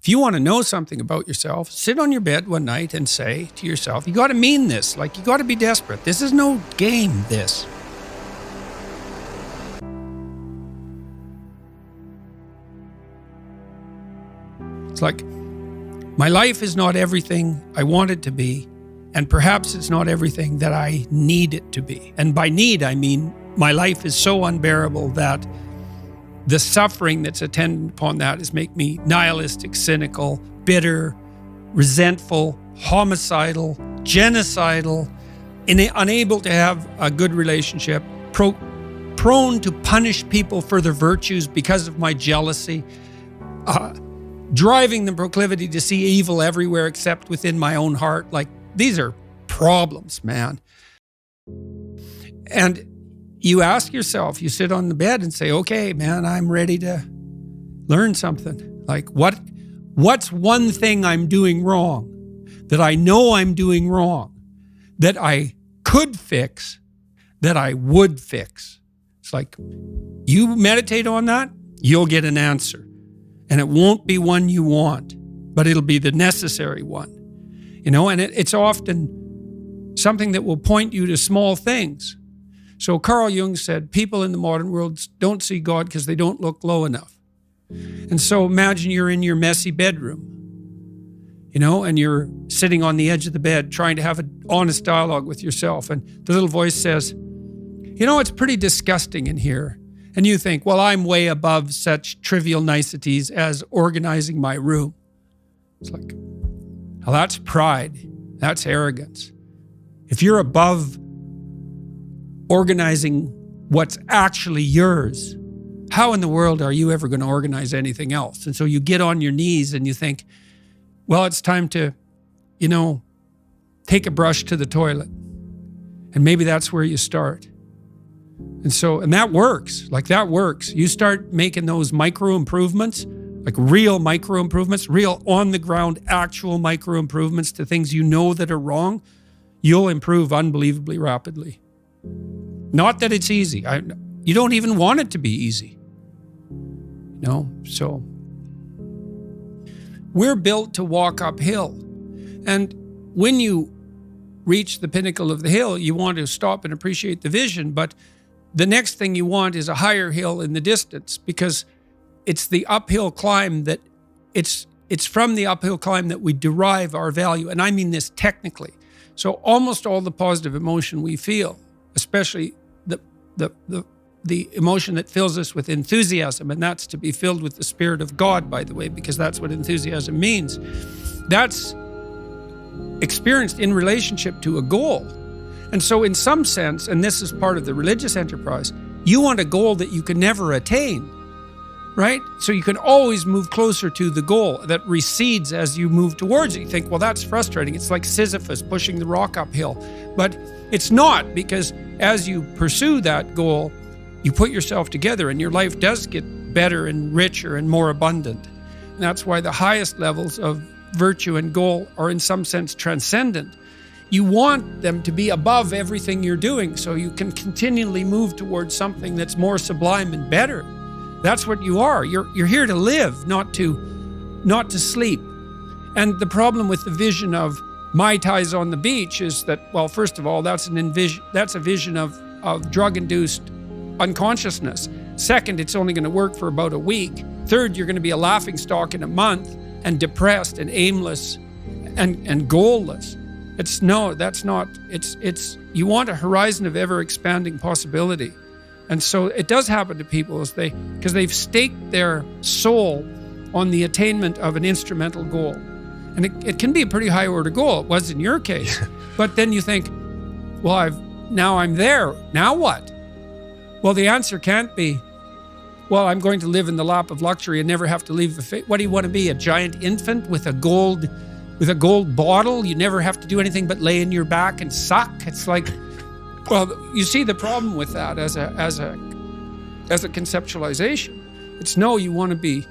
If you want to know something about yourself, sit on your bed one night and say to yourself, you got to mean this. Like, you got to be desperate. This is no game, this. It's like, my life is not everything I want it to be, and perhaps it's not everything that I need it to be. And by need, I mean my life is so unbearable that the suffering that's attendant upon that is make me nihilistic, cynical, bitter, resentful, homicidal, genocidal, unable to have a good relationship, prone to punish people for their virtues because of my jealousy, driving the proclivity to see evil everywhere except within my own heart. Like, these are problems, man. And you ask yourself, you sit on the bed and say, okay, man, I'm ready to learn something. Like, what's one thing I'm doing wrong that I know I'm doing wrong, that I could fix, that I would fix? It's like, you meditate on that, you'll get an answer. And it won't be one you want, but it'll be the necessary one. You know, and it's often something that will point you to small things. So Carl Jung said, people in the modern world don't see God because they don't look low enough. And so imagine you're in your messy bedroom, you know, and you're sitting on the edge of the bed trying to have an honest dialogue with yourself. And the little voice says, you know, it's pretty disgusting in here. And you think, well, I'm way above such trivial niceties as organizing my room. It's like, well, that's pride. That's arrogance. If you're above organizing what's actually yours, how in the world are you ever going to organize anything else? And so you get on your knees and you think, well, it's time to, you know, take a brush to the toilet. And maybe that's where you start. And that works. Like, that works. You start making those micro improvements, like real micro improvements, real on the ground, actual micro improvements to things you know that are wrong, you'll improve unbelievably rapidly. Not that it's easy. You don't even want it to be easy. You know, so we're built to walk uphill. And when you reach the pinnacle of the hill, you want to stop and appreciate the vision, but the next thing you want is a higher hill in the distance, because it's the uphill climb that it's from the uphill climb that we derive our value. And I mean this technically. So almost all the positive emotion we feel, especially the emotion that fills us with enthusiasm, and that's to be filled with the Spirit of God, by the way, because that's what enthusiasm means. That's experienced in relationship to a goal. And so in some sense, and this is part of the religious enterprise, you want a goal that you can never attain, right? So you can always move closer to the goal that recedes as you move towards it. You think, well, that's frustrating. It's like Sisyphus pushing the rock uphill. But it's not, because as you pursue that goal, you put yourself together and your life does get better and richer and more abundant. And that's why the highest levels of virtue and goal are in some sense transcendent. You want them to be above everything you're doing so you can continually move towards something that's more sublime and better. That's what you are. You're here to live, not to sleep. And the problem with the vision of Mai Tais on the beach is that, well, first of all, that's a vision of drug-induced unconsciousness. Second, it's only going to work for about a week. Third, you're going to be a laughingstock in a month and depressed and aimless and goalless. You want a horizon of ever expanding possibility. And so it does happen to people because they've staked their soul on the attainment of an instrumental goal. And it can be a pretty high order goal. It was in your case. But then you think, well, now I'm there. Now what? Well, the answer can't be, well, I'm going to live in the lap of luxury and never have to leave the face. What do you want to be? A giant infant with a gold bottle? You never have to do anything but lay in your back and suck? It's like, well, you see the problem with that as a conceptualization. It's no, you want to be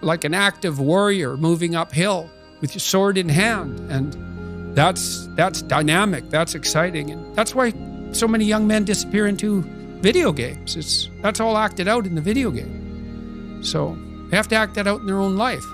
like an active warrior moving uphill with your sword in hand. And that's dynamic, that's exciting. And that's why so many young men disappear into video games. That's all acted out in the video game. So they have to act that out in their own life.